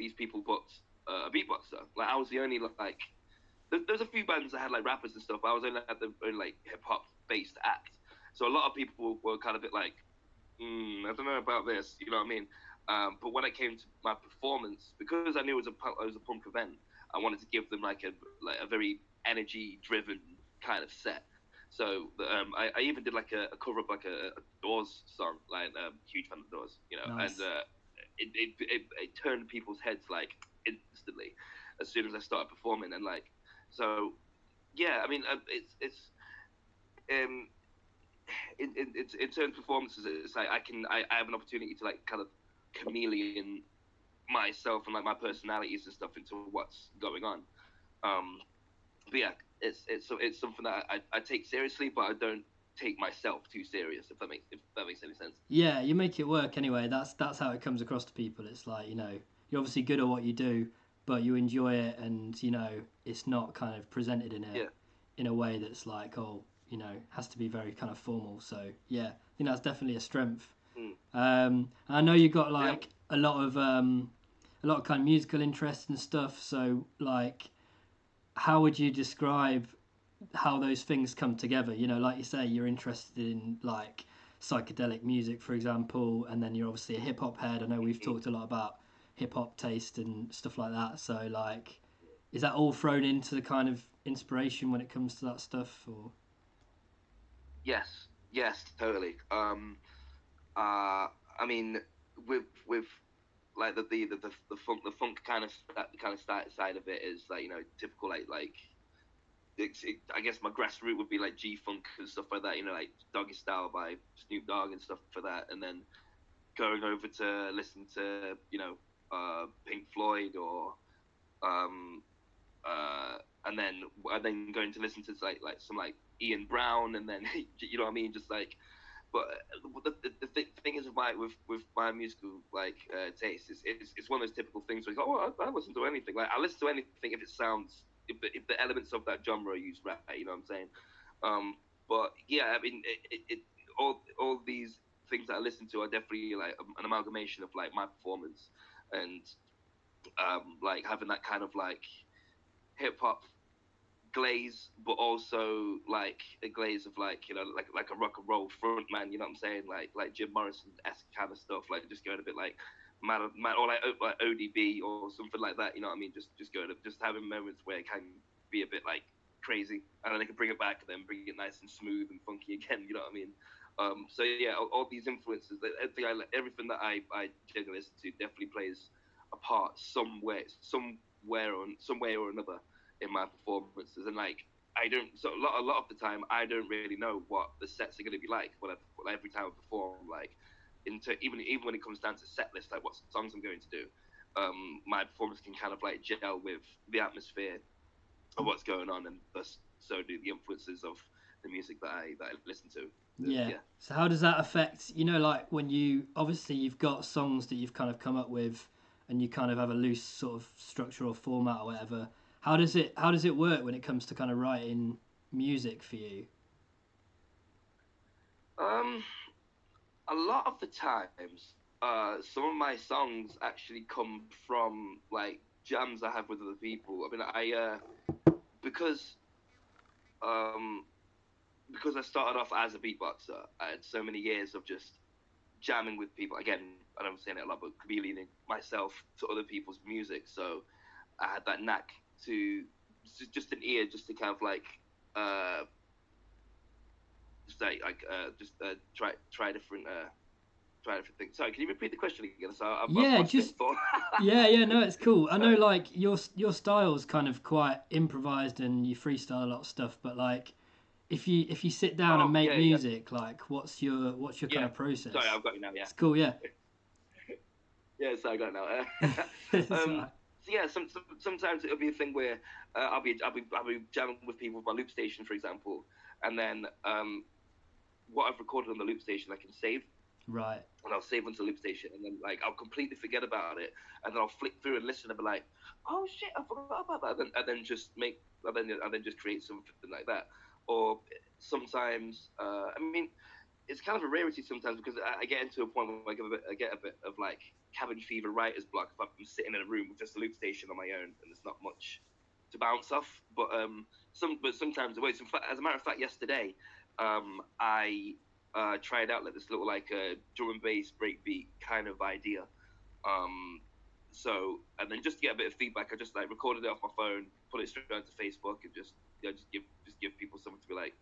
these people booked a beatboxer. Like I was the only like there's a few bands that had like rappers and stuff. But I was only at the only like hip hop based act. So a lot of people were kind of a bit like, I don't know about this. You know what I mean? But when it came to my performance, because I knew it was a punk event, I wanted to give them like a very energy driven kind of set. So I even did like a cover of like a Doors song, like huge fan of Doors, you know, and Nice. it turned people's heads like instantly as soon as I started performing, and like so yeah, I mean um it's in terms of performances, it's like I have an opportunity to like kind of chameleon myself and like my personalities and stuff into what's going on. Um, but yeah, it's something that I take seriously, but I don't take myself too serious. If that makes any sense. Yeah, you make it work anyway. That's how it comes across to people. It's like, you're obviously good at what you do, but you enjoy it, and it's not kind of presented Yeah. in a way that's like, oh, has to be very kind of formal. So yeah, I think that's definitely a strength. Mm. I know you got Yeah. like a lot of kind of musical interest and stuff. So like, how would you describe how those things come together? Like you say, you're interested in like psychedelic music, for example, and then you're obviously a hip hop head. I know we've Mm. talked a lot about hip hop taste and stuff like that. So like, is that all thrown into the kind of inspiration when it comes to that stuff? Or Yes. Yes. Totally. I mean, with like the funk kind of side of it is like typical like I guess my grassroots would be like G funk and stuff like that. Like Doggy Style by Snoop Dogg and stuff for that, and then going over to listen to Pink Floyd or um and then going to listen to like some like Ian Brown, and then you know what I mean, just like. But the thing is with my musical like taste is it's one of those typical things where you go, oh, I listen to anything. Like I listen to anything if it sounds if the elements of that genre are used right. You know what I'm saying? But yeah, I mean all these things that I listen to are definitely like an amalgamation of like my performance and like having that kind of like hip hop glaze, but also like a glaze of like like a rock and roll front man. You know what I'm saying? Like Jim Morrison esque kind of stuff. Like just going a bit like mad or like ODB or something like that. You know what I mean? Just going to just having moments where it can be a bit like crazy, and then they can bring it back and then bring it nice and smooth and funky again. You know what I mean? So yeah, all these influences, everything that I generally listen to definitely plays a part some way or another in my performances, and like I don't so a lot of the time I don't really know what the sets are going to be like every time I perform, like even when it comes down to set list, like what songs I'm going to do. My performance can kind of like gel with the atmosphere of what's going on, and thus so do the influences of the music that I listen to. yeah. Yeah. So how does that affect? Like when you've got songs that you've kind of come up with, and you kind of have a loose sort of structure or format or whatever. How does it work when it comes to kind of writing music for you? Um, a lot of the times, some of my songs actually come from like jams I have with other people. I mean, because um because I started off as a beatboxer, I had so many years of just jamming with people. Again, I don't say it a lot, but chameleoning myself to other people's music. So I had that knack to just an ear, just to kind of like uh just try different things. Sorry, can you repeat the question again? So I've Yeah, lost it. just yeah, no, it's cool. I know like your style's kind of quite improvised and you freestyle a lot of stuff, but like if you sit down and Oh make yeah, yeah, music, like what's your kind yeah. of Sorry, process? I've got you now. Yeah, It's cool, yeah. yeah. Sorry, I got it now. It's alright. So yeah, sometimes it'll be a thing where I'll be jamming with people with my loop station, for example, and then what I've recorded on the loop station I can save, Right. and I'll save onto the loop station, and then like I'll completely forget about it, and then I'll flick through and listen and be like, oh shit, I forgot about that, and then just create something like that. Or sometimes, I mean, it's kind of a rarity sometimes because I get into a point where I get a bit of like cabin fever writer's block if I'm sitting in a room with just a loop station on my own and there's not much to bounce off. But sometimes, wait, as a matter of fact, yesterday, I tried out like this little like drum and bass breakbeat kind of idea. Um, and then just to get a bit of feedback, I just like recorded it off my phone, put it straight onto Facebook, and just just give people something to be like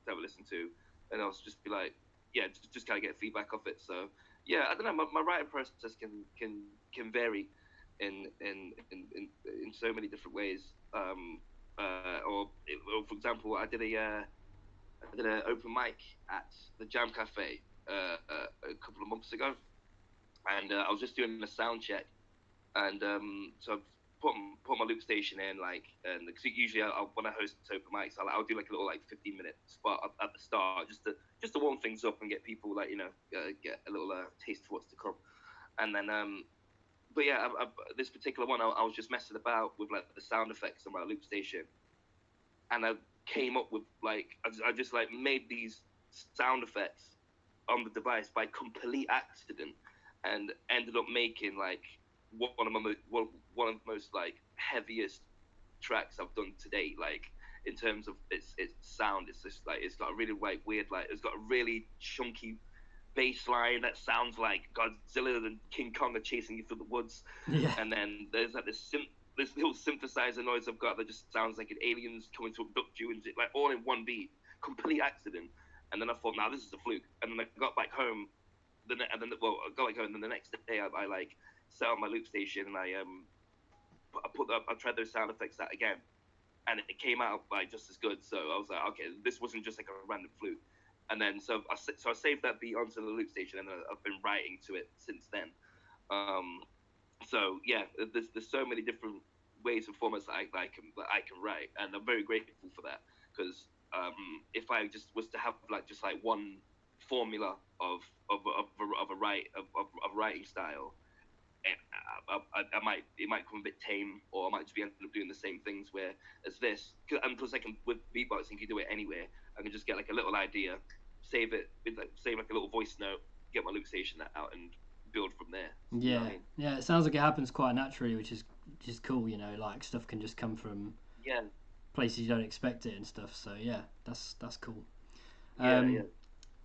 to have a listen to, and I'll just be like, yeah, just kind of get feedback off it. So yeah, I don't know, my writing process can vary in so many different ways. Or for example, I did an open mic at the Jam Cafe a couple of months ago, and I was just doing a sound check, and so I've put my loop station in, like, and cause usually when I host open mics, I'll do like a little like 15-minute spot at the start, just to warm things up and get people like get a little taste of what's to come, and then but yeah, this particular one, I was just messing about with like the sound effects on my loop station, and I came up with like I just like made these sound effects on the device by complete accident, and ended up making like one of the most like heaviest tracks I've done to date. Like in terms of its sound, it's just like it's got a really like weird, like it's got a really chunky bass line that sounds like Godzilla and King Kong are chasing you through the woods. Yeah. And then there's like this little synthesizer noise I've got that just sounds like an alien's coming to abduct you, and like all in one beat, complete accident. And then I thought, now this is a fluke. And then I got back home, I got back home, and then the next day I like set up my loop station, and I tried those sound effects out again, and it came out like just as good. So I was like, okay, this wasn't just like a random fluke. And then so I saved that beat onto the loop station, and I've been writing to it since then. So yeah, there's so many different ways and formats that I can write, and I'm very grateful for that, because if I just was to have like just like one formula of a writing style, it might come a bit tame, or I might just be ending up doing the same things where as this. And plus, I can with beatboxing, you can do it anywhere. I can just get like a little idea, save it with like save like a little voice note, get my loop station out, and build from there. Yeah, you know what I mean? yeah. It sounds like it happens quite naturally, which is cool. You know, like stuff can just come from Yeah, places you don't expect it and stuff. So yeah, that's cool. yeah.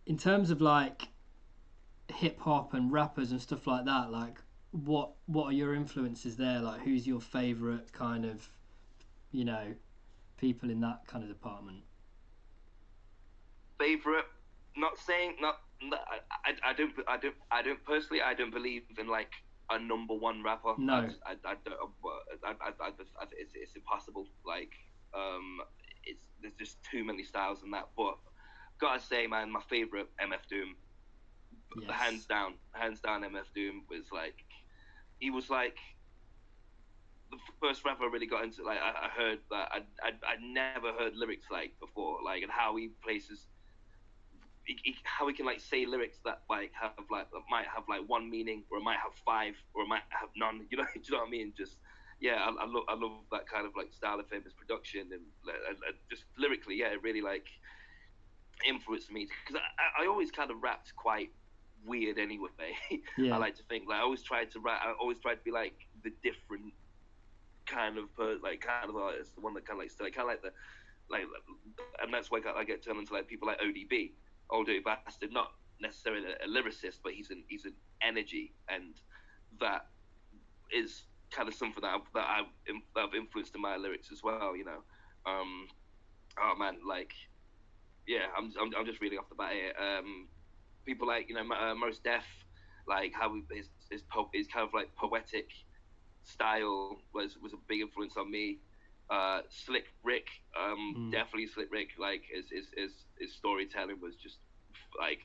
In terms of like hip hop and rappers and stuff like that, like what are your influences there? Like who's your favorite kind of, you know, people in that kind of department? Favorite? Not saying not. I don't personally. I don't believe in like a number one rapper. No. I don't. It's impossible. Like there's just too many styles in that. But gotta say, man, my favorite MF Doom, Yes. hands down. MF Doom was like, he was like the first rapper I really got into. Like I heard that I never heard lyrics like before. Like, and how he places how he can like say lyrics that like have like that might have like one meaning, or it might have five, or it might have none. You know, do you know what I mean? Just yeah, I love that kind of like style of famous production, and just lyrically, yeah, it really like influenced me, because I always kind of rapped quite weird anyway. I Yeah. like to think like I always tried to rap. I always tried to be like the different kind of kind of artist, the one that kind of like still kind of like the like, and that's why I get turned into like people like ODB, Old Dirty Bastard, not necessarily a lyricist, but he's an energy, and that is kind of something that I've influenced in my lyrics as well. You know, oh man, like yeah, I'm just reading off the bat here. People like Most Def, like how his kind of like poetic style was a big influence on me. Slick Rick, Mm. definitely Slick Rick. Like his storytelling was just like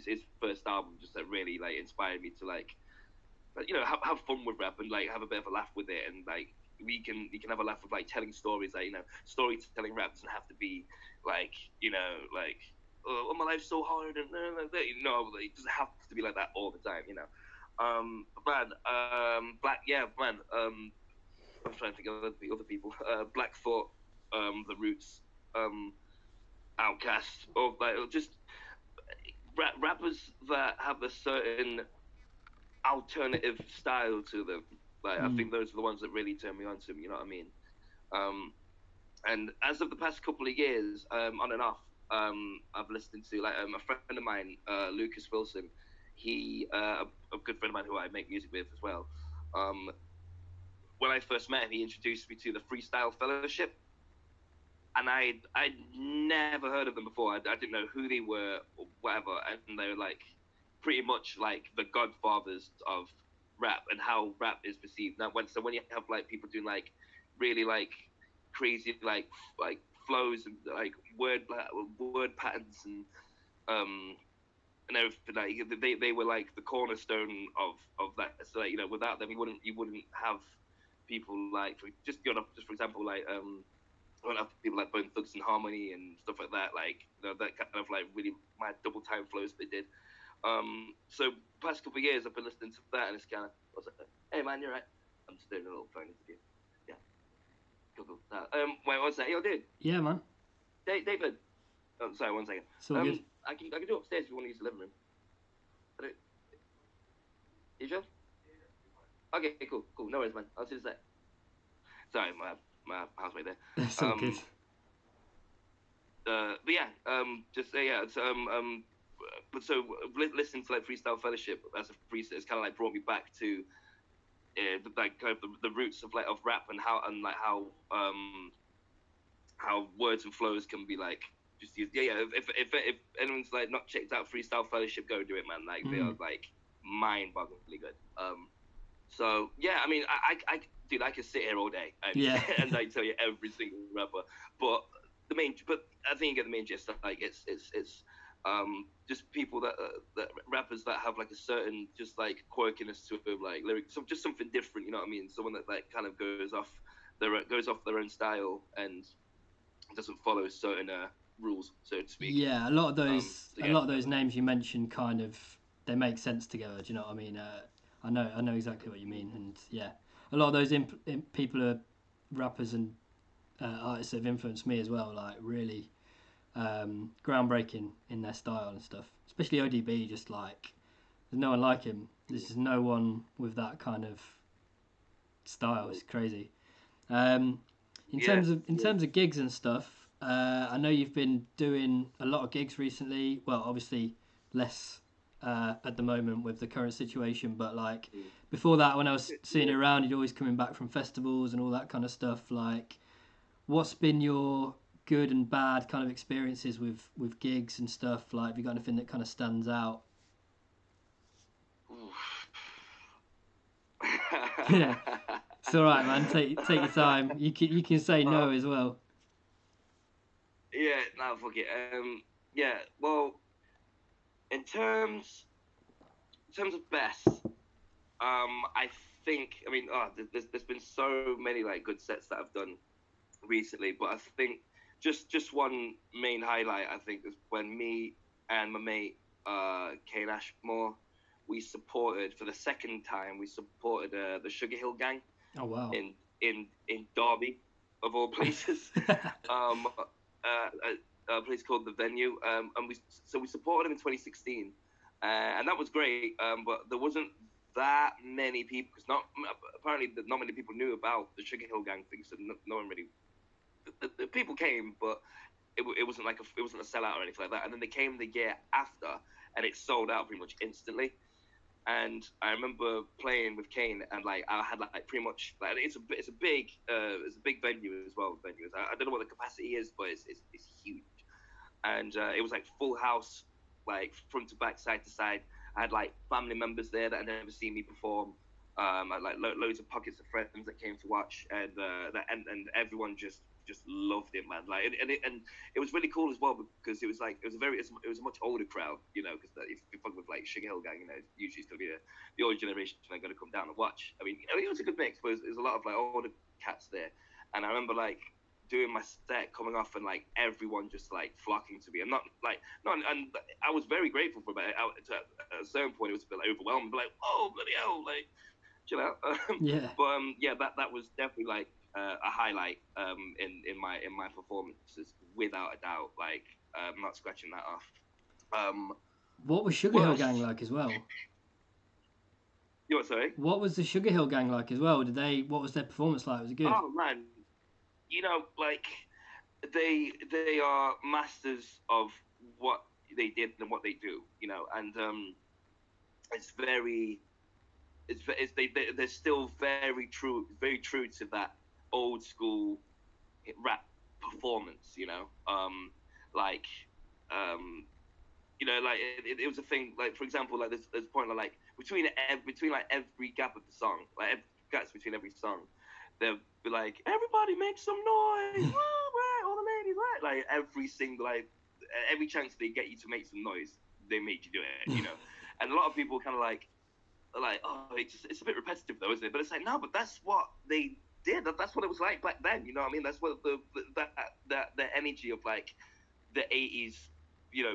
his first album just like really like inspired me to like have fun with rap, and like have a bit of a laugh with it, and like we can have a laugh with like telling stories. Like storytelling rap doesn't have to be like like oh my life's so hard, and it doesn't have to be like that all the time. Man, Black, yeah, man. I'm trying to think of the other people. Black Thought, The Roots, Outcast, or like just rappers that have a certain alternative style to them. Like I Mm. think those are the ones that really turn me on to them. You know what I mean? Um, and as of the past couple of years, on and off, I've listened to like a friend of mine, Lucas Wilson. He, a good friend of mine who I make music with as well. Um, when I first met him, he introduced me to the Freestyle Fellowship, and I'd never heard of them before. I didn't know who they were or whatever, and they were like pretty much like the godfathers of rap and how rap is perceived. Now, when you have like people doing like really like crazy like flows and like word patterns um and everything, like they were like the cornerstone of that. So like, without them, you wouldn't have people like just for example like I don't have people like Bone Thugs and Harmony and stuff like that, like that kind of like really mad double time flows they did. So past couple of years I've been listening to that, and it's kind of I was like, hey man, you're right. I'm just doing a little phone interview. Yeah, cool. Wait, one second, yo, dude, Yeah, man. David. Oh, sorry, one second. It's all good. I can do upstairs if you want to use the living room. I don't, you sure? Okay, cool. No worries, man. I'll see you in a sec. Sorry, my housemate there. It's all good. But yeah, just yeah, it's but so listening to like Freestyle Fellowship as a freestyle, it's kind of like brought me back to like kind of the roots of like of rap and like how words and flows can be like just used. Yeah. If anyone's like not checked out Freestyle Fellowship, go do it, man. Like they are like mind-bogglingly good. So yeah, I mean, dude, I could sit here all day and Yeah. and I tell you every single rapper, but but I think you get the main gist. Like it's just people that rappers that have like a certain just like quirkiness to them, like lyrics, so just something different. You know what I mean? Someone that like kind of goes off their own style and doesn't follow certain rules, so to speak. Yeah, a lot of those So a yeah, lot of those names you mentioned kind of they make sense together. Do you know what I mean? I know exactly what you mean, and yeah, a lot of those people are rappers and artists that have influenced me as well. Like really groundbreaking in their style and stuff. Especially ODB, just like there's no one like him. There's just no one with that kind of style. It's crazy. Um, in terms of gigs and stuff, I know you've been doing a lot of gigs recently. Well, obviously less at the moment with the current situation, but like before that, when I was seeing you around, you'd always coming back from festivals and all that kind of stuff. Like, what's been your good and bad kind of experiences with gigs and stuff? Like, have you got anything that kind of stands out? Yeah, it's all right, man. Take your time. You can say no as well. Yeah, no, fuck it. Yeah, well, in terms of best, I think, I mean, there's been so many like good sets that I've done recently, but I think just one main highlight I think is when me and my mate Kane Ashmore, we supported for the second time, we supported the Sugar Hill Gang Oh wow. in Derby, of all places. A place called The Venue, and we supported him in 2016, and that was great. But there wasn't that many people because not apparently not many people knew about the Sugar Hill Gang thing, so no one really. The people came, but it wasn't like it wasn't a sellout or anything like that. And then they came the year after, and it sold out pretty much instantly. And I remember playing with Kane, and like I had like pretty much like it's a big venue as well. Venue, I don't know what the capacity is, but it's huge. And it was like full house, like front to back, side to side. I had like family members there that had never seen me perform. I had like loads of pockets of friends that came to watch, and and everyone just loved it, man. Like and it was really cool as well because it was like it was a much older crowd, because if you fuck with like Sugar Hill Gang, usually it's gonna be the older generation that are gonna come down and watch. I mean, it was a good mix, but it was a lot of like older cats there, and I remember like doing my set coming off and like everyone just like flocking to me. I'm not like not and I was very grateful for it. At a certain point, it was a bit like, overwhelming, but like, oh bloody hell, like chill out. Yeah. But yeah, that was definitely like a highlight in my performances without a doubt. Like I'm not scratching that off. Um, What was Sugar Hill Gang Worst. like as well? You know what? Sorry. What was the Sugar Hill Gang like as well? Did they? What was their performance like? Was it good? Oh man, like they are masters of what they did and what they do. And it's very it's they're still very true to that old school rap performance. Like um like it was a thing. Like for example, like there's a point like between like every gap of the song, like gaps between every song, they'll be like, everybody make some noise, right, all the ladies, right, like every single like every chance they get you to make some noise, they make you do it. And a lot of people kind of like, oh, it's a bit repetitive though, isn't it? But it's like, no, but that's what they did. That's what it was like back then. You know what I mean? That's what the energy of like the 80s,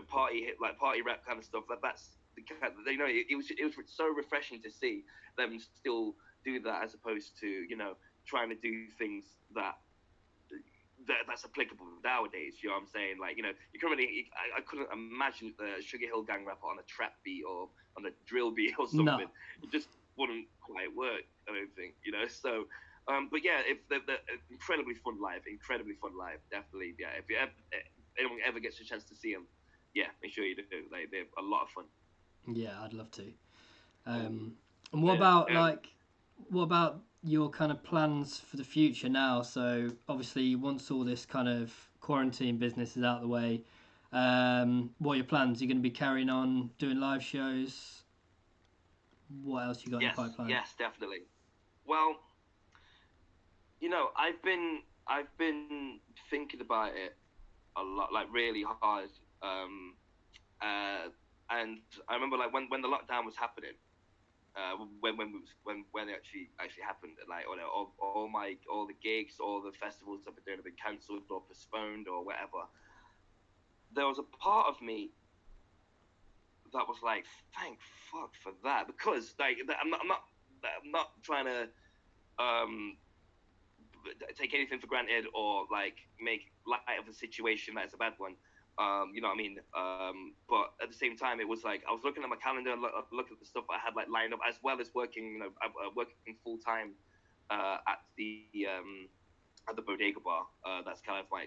party hit, like party rap kind of stuff. That's the kind of, it was so refreshing to see them still do that as opposed to trying to do things that's applicable nowadays. You know what I'm saying? Like, you couldn't really, I couldn't imagine the Sugar Hill Gang rapper on a trap beat or on a drill beat or No. something. It just wouldn't quite work, I don't think. So, but yeah, if they're incredibly fun live, definitely. Yeah, if anyone ever gets a chance to see them, yeah, make sure you do. Like, they're a lot of fun. Yeah, I'd love to. Um, And what yeah, about what about your kind of plans for the future now? So obviously, once all this kind of quarantine business is out of the way, what are your plans? You're going to be carrying on doing live shows. What else you got in the yes, pipeline? yes, definitely. Well, I've been thinking about it a lot, like really hard. Um, uh, and I remember like when the lockdown was happening, when it actually happened, and like all the gigs, all the festivals I've been doing have been cancelled or postponed or whatever. There was a part of me that was like, thank fuck for that, because like I'm not trying to um take anything for granted or like make light of a situation that's a bad one. You know what I mean? But at the same time, it was like I was looking at my calendar, looking at the stuff I had like lined up, as well as working, working full time at the bodega bar. That's kind of my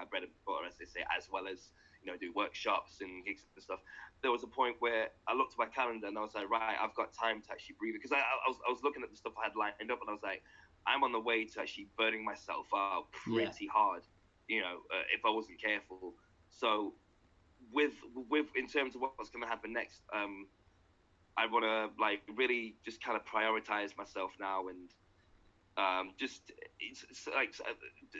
bread and butter, as they say, as well as do workshops and gigs and stuff. There was a point where I looked at my calendar and I was like, right, I've got time to actually breathe, because I was looking at the stuff I had lined up and I was like, I'm on the way to actually burning myself out Yeah, pretty hard, if I wasn't careful. So with in terms of what's going to happen next, I want to like really just kind of prioritize myself now, and just it's like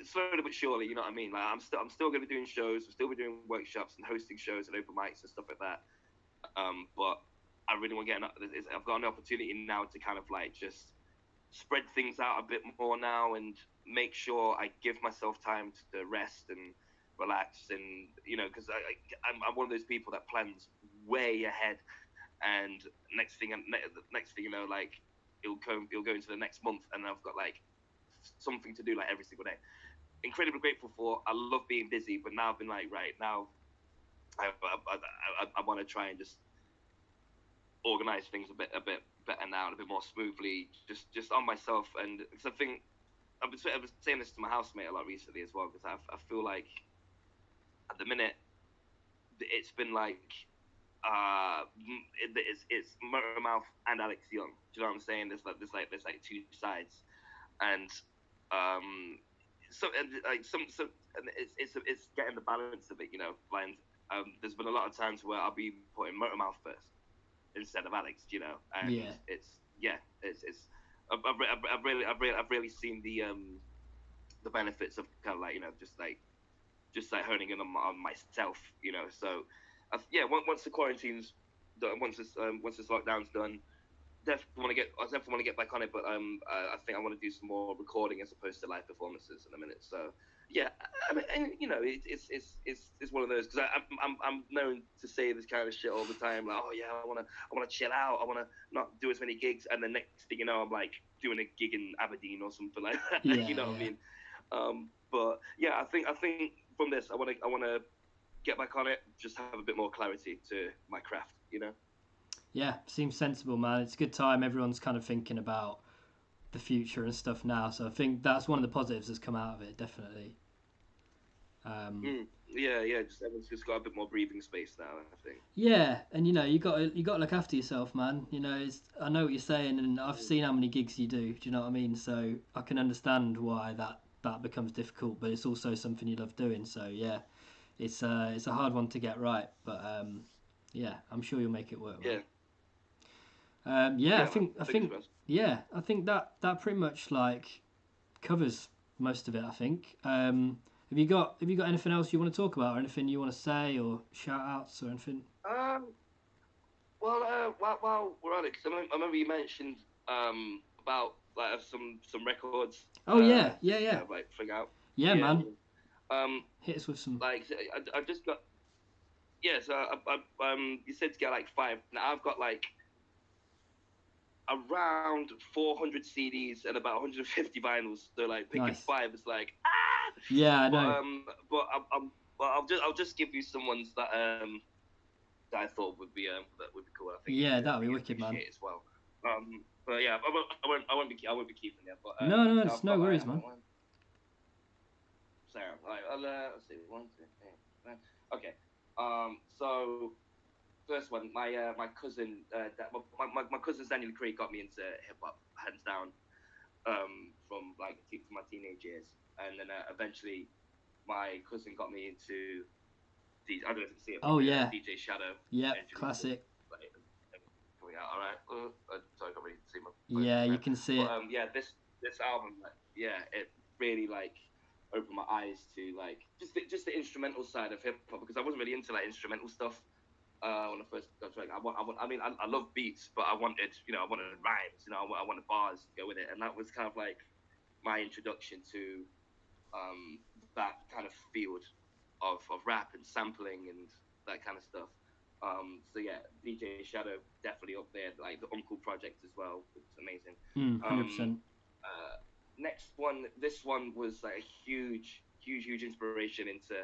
slowly but surely, you know what I mean? Like I'm still going to be doing shows, I'm still be doing workshops and hosting shows and open mics and stuff like that. But I really want to I've got an opportunity now to kind of like just spread things out a bit more now and make sure I give myself time to rest and relax, and because I'm one of those people that plans way ahead, and next thing like it'll go into the next month and I've got like something to do like every single day. Incredibly grateful for. I love being busy, but now I've been like, right now I want to try and just organize things a bit better now and a bit more smoothly, just on myself. And because I think I was saying this to my housemate a lot recently as well, because I feel like at the minute it's been like it's Motormouf and Alex Young. Do you know what I'm saying? There's like two sides, and and it's getting the balance of it, And there's been a lot of times where I'll be putting Motormouf first instead of Alex, and yeah, it's I've really seen the benefits of kind of like just like honing in on myself. So yeah, once the quarantine's done, once this lockdown's done, I definitely want to get back on it, but I think I want to do some more recording as opposed to live performances in a minute. So yeah, I mean, and, it's one of those, because I'm known to say this kind of shit all the time, like, oh yeah, I want to chill out, I want to not do as many gigs, and the next thing you know, I'm like doing a gig in Aberdeen or something like that. You yeah, know what I yeah. mean? But yeah, I think from this, I want to get back on it, just have a bit more clarity to my craft. You know. Yeah, seems sensible, man. It's a good time. Everyone's kind of thinking about the future and stuff now. So I think that's one of the positives that's come out of it, definitely. Um, Yeah, yeah. Just everyone's just got a bit more breathing space now. I think. yeah, and you got to look after yourself, man. I know what you're saying, and I've Mm. seen how many gigs you do. Do you know what I mean? So I can understand why that becomes difficult, but it's also something you love doing. So yeah, it's a hard one to get right, but yeah, I'm sure you'll make it work, man. Yeah, Yeah, I yeah, man. think I Fingers think crossed. yeah, I think that pretty much like covers most of it. I think. Have you got anything else you want to talk about, or anything you want to say, or shout outs, or anything? Um, well, while we're on it, 'cause I remember you mentioned about like some records Oh yeah, yeah, just yeah, like fling out. yeah, Yeah, man. yeah. Um, Hit us with some. like I just got yeah. So you said to get like five. Now I've got like around 400 CDs and about 150 vinyls. So like picking Nice. five is like ah. Yeah, I But know. I'll just give you some ones that I thought that would be cool. I think Yeah, that'll be you'd wicked, man. appreciate as well. But yeah, I won't be keeping them. But No, no, so it's I've no got like worries, how many man. one? Sorry, like let's see, one, two, three, four, five. Okay. So first one, my cousin, my cousin Daniel Craig got me into hip hop hands down. From like from my teenage years, and then eventually my cousin got me into I don't know if you see it, Oh probably yeah, DJ Shadow yep, introduced me. classic. Like, coming out, all right. Sorry, I can't really see my Yeah, poster you there, can see but it. yeah, this album, like, yeah, it really like opened my eyes to like just the instrumental side of hip hop because I wasn't really into like instrumental stuff. When I first got to it, I mean, I love beats, but I wanted rhymes, I wanted bars to go with it, and that was kind of like my introduction to that kind of field of rap and sampling and that kind of stuff. So yeah, DJ Shadow definitely up there. Like the Uncle Project as well, it's amazing. Um, 100%. uh, Next one, this one was like a huge, huge, huge inspiration into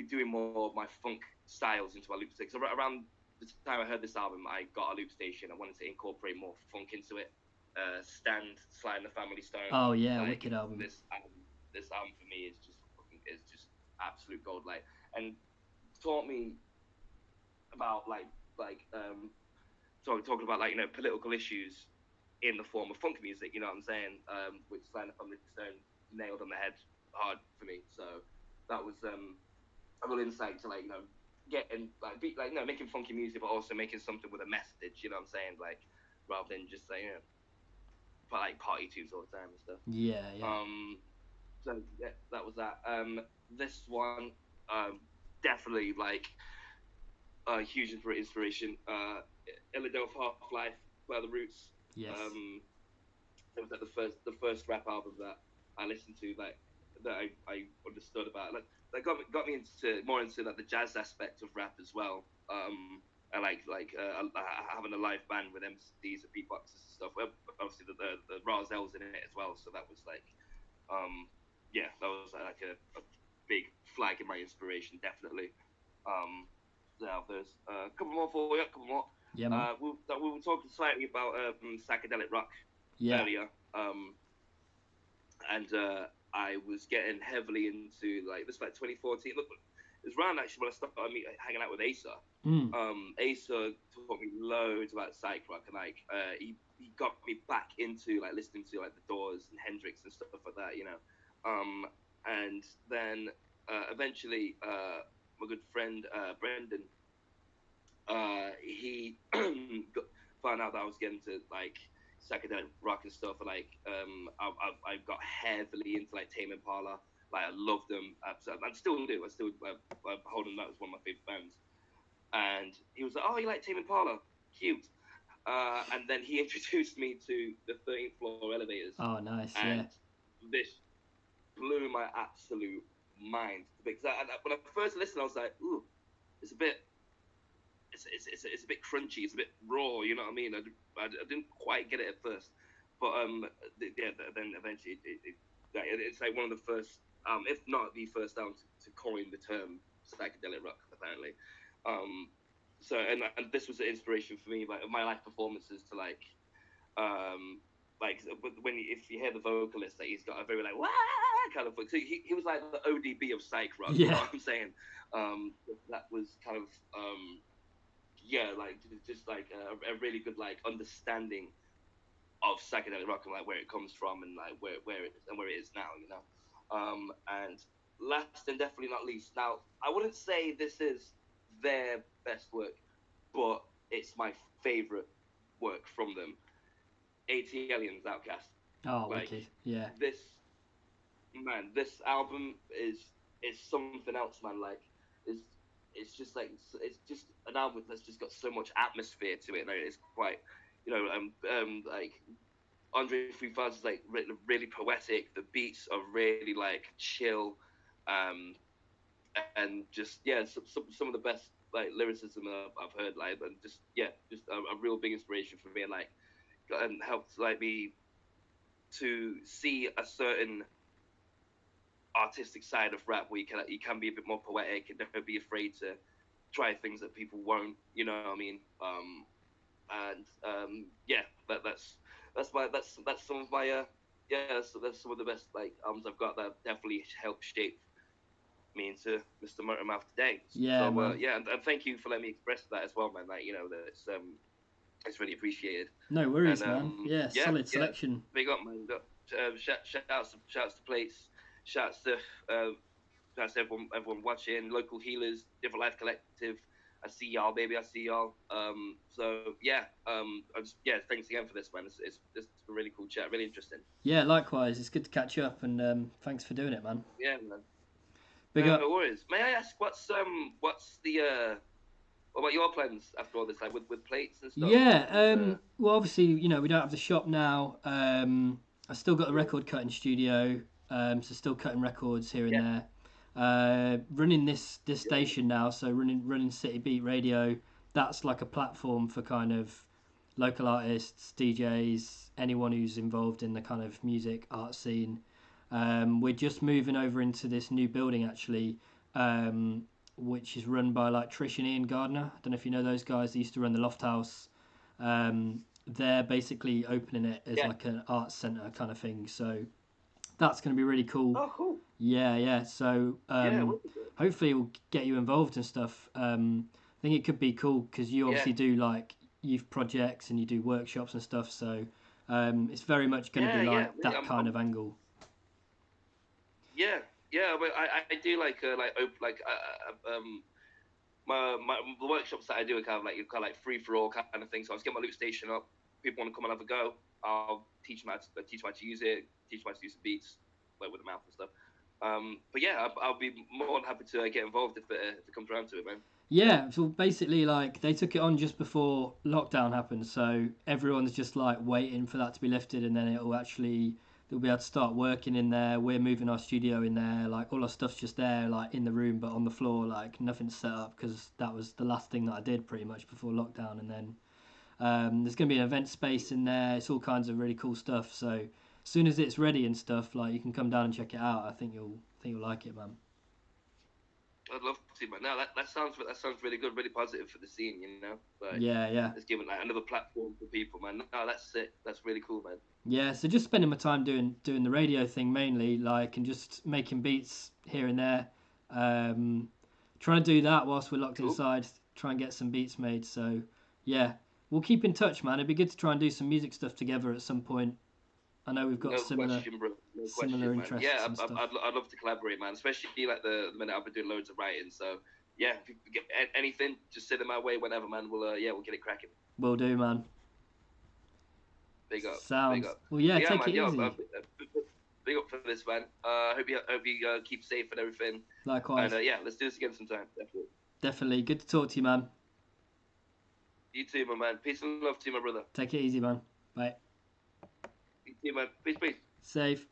doing more of my funk styles into my loop sticks. Around the time I heard this album, I got a loop station. I wanted to incorporate more funk into it. Stand, Sly and the Family Stone. Oh yeah, Like wicked album. this album for me is just absolute gold. Like, and taught me about talking about like political issues in the form of funk music. You know what I'm saying? Which Sly and the Family Stone nailed on the head hard for me. So that was a real insight to like getting making funky music, but also making something with a message. You know what I'm saying? Like rather than just saying like party tunes all the time and stuff. Yeah, yeah. So yeah, that was that. This one, definitely like a huge inspiration. Illadelph Half Life by the Roots. Yes. It was like the first rap album that I listened to, like that I understood about. Like that got me into more into like the jazz aspect of rap as well. I having a live band with MCs and beatboxers and stuff. Well, obviously the Razels in it as well, so that was like yeah, that was like a big flag in my inspiration, definitely. Um, Now there's a couple more for you, a couple more. Yeah, man. We were talking slightly about psychedelic rock Yeah. earlier, and I was getting heavily into like this, like 2014. Look, it was around actually when I started hanging out with Asa. Mm. Asa taught me loads about psych rock, and like he got me back into like listening to like the Doors and Hendrix and stuff like that, and then eventually my good friend Brendan, he found out that I was getting to like psychedelic rock and stuff. And, like I got heavily into like Tame Impala. Like I loved them. I still do. I still hold them. That was one of my favorite bands. And he was like, "Oh, you like Tame Impala? Cute." And then he introduced me to the 13th floor elevators, Oh, nice. Yeah. and this blew my absolute mind because when I first listened, I was like, "Ooh, it's a bit it's a bit crunchy, it's a bit raw." You know what I mean? I didn't quite get it at first, but yeah, then eventually it's like one of the first, if not the first album to coin the term psychedelic rock, apparently. Um, So and this was an inspiration for me, like my live performances to um when if you hear the vocalist, that he's got a very like wah kind of, so he was like the ODB of psych rock, you know Yeah. what I'm saying? That was kind of yeah, like just like a really good like understanding of psychedelic rock and like where it comes from and like where it is and where it is now, you know. And last and definitely not least, now I wouldn't say this is their best work, but it's my favorite work from them. 80 Aliens Outcast. Oh, Like wicked. Yeah. this this album is something else, man. Like it's it's just an album that's just got so much atmosphere to it. And it's quite, you know, like Andre 3000 is like really poetic. The beats are really like chill, um, and just yeah, some of the best like lyricism I've heard. Like, and just yeah, just a real big inspiration for me, and like and helped like me to see a certain artistic side of rap where you can be a bit more poetic and don't be afraid to try things that people won't. You know what I mean? And yeah, that's some of my yeah, that's some of the best like albums I've got that definitely helped shape me into Mr. Motormouf today. Yeah, So man. yeah, and thank you for letting me express that as well, man. Like, you know, that it's really appreciated. No And worries, man. Yeah, yeah, solid yeah, selection. big up, man. Shouts to Plates, shouts to shouts to everyone watching, local healers, Different Life Collective. I see y'all, baby. I see y'all. So yeah, yeah. Thanks again for this, man. It's a really cool chat, really interesting. Yeah, likewise. It's good to catch up, and thanks for doing it, man. Yeah, man. Big No up. worries. May I ask what's the what about your plans after all this, like with plates and stuff? Yeah. And Well, obviously, you know, we don't have the shop now. I still got the record cutting studio, so still cutting records here and yeah, there. Running this yeah, station now, so running City Beat Radio. That's like a platform for kind of local artists, DJs, anyone who's involved in the kind of music art scene. We're just moving over into this new building actually, which is run by like Trish and Ian Gardner. I don't know if you know those guys. They used to run the Loft House. They're basically opening it as yeah. like an art center kind of thing. So that's going to be really cool. Oh, cool. Yeah, yeah. So Yeah, what is it? hopefully we'll get you involved and stuff. I think it could be cool because you Yeah, obviously do like youth projects and you do workshops and stuff. So it's very much going to be yeah. like that kind of angle. Yeah, yeah. But I do my the workshops that I do are kind of like free for all kind of thing. So I just get my loop station up. People want to come and have a go. I'll teach them how to use it. Teach them how to use the beats, like with the mouth and stuff. But yeah, I'll be more than happy to get involved if it comes around to it, man. Yeah, so basically, like they took it on just before lockdown happened, so everyone's just like waiting for that to be lifted, and then it'll actually they'll be able to start working in there. We're moving our studio in there, like all our stuff's just there, like in the room, but on the floor, like nothing's set up because that was the last thing that I did pretty much before lockdown. And then there's gonna be an event space in there. It's all kinds of really cool stuff. So as soon as it's ready and stuff, like you can come down and check it out. I think you'll like it, man. I'd love to, man. No, that sounds really good, really positive for the scene, you know. Like Yeah, yeah. it's giving like another platform for people, man. No, that's it. That's really cool, man. Yeah, so just spending my time doing the radio thing mainly, like, and just making beats here and there. Um, Trying to do that whilst we're locked Cool. inside. Try and get some beats made. So yeah, we'll keep in touch, man. It'd be good to try and do some music stuff together at some point. I know we've got No similar question, bro. No similar question, man. interests Yeah, and stuff. I'd love to collaborate, man. Especially like the minute I've been doing loads of writing. So yeah, if you get anything, just send it my way whenever, man. We'll get it cracking. Will do, man. Big up, big Sounds. up. Well, yeah, But yeah, take man. it easy. Big up for this, man. Hope you keep safe and everything. And Likewise. yeah, let's do this again sometime. Definitely. Definitely. Good to talk to you, man. You too, my man. Peace and love to you, my brother. Take it easy, man. Bye. You too, man. Peace, peace. Safe.